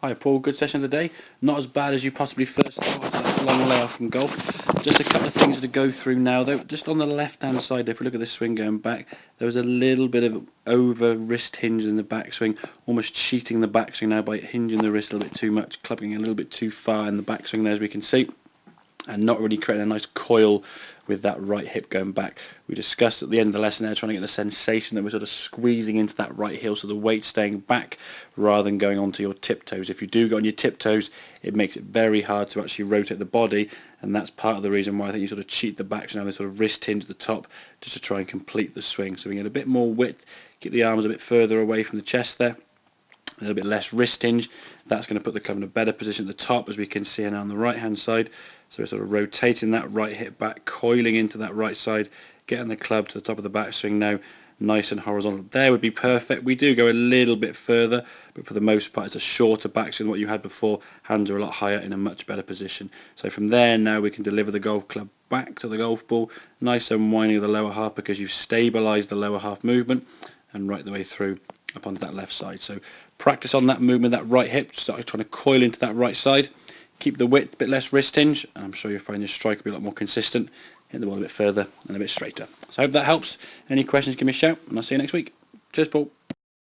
Hi Paul, good session of the day. Not as bad as you possibly first thought after that long layoff from golf. Just a couple of things to go through now though. Just on the left hand side, if we look at the swing going back, there was a little bit of over wrist hinge in the backswing, almost cheating the backswing now by hinging the wrist a little bit too much, clubbing a little bit too far in the backswing there as we can see, and not really creating a nice coil with that right hip going back. We discussed at the end of the lesson there trying to get the sensation that we're sort of squeezing into that right heel, so the weight staying back rather than going onto your tiptoes. If you do go on your tiptoes, it makes it very hard to actually rotate the body, and that's part of the reason why I think you sort of cheat the back, so now this sort of wrist hinge at the top just to try and complete the swing. So we get a bit more width, get the arms a bit further away from the chest there, a little bit less wrist hinge. That's going to put the club in a better position at the top, as we can see now on the right hand side. So we're sort of rotating that right hip back, coiling into that right side, getting the club to the top of the backswing now, nice and horizontal. There would be perfect. We do go a little bit further, but for the most part it's a shorter backswing than what you had before. Hands are a lot higher in a much better position. So from there now we can deliver the golf club back to the golf ball, nice and winding of the lower half because you've stabilised the lower half movement, and right the way through up onto that left side. So practice on that movement, that right hip, start trying to coil into that right side, keep the width, a bit less wrist hinge, and I'm sure you'll find your strike will be a lot more consistent, hit the ball a bit further and a bit straighter. So I hope that helps. Any questions, give me a shout, and I'll see you next week. Cheers, Paul.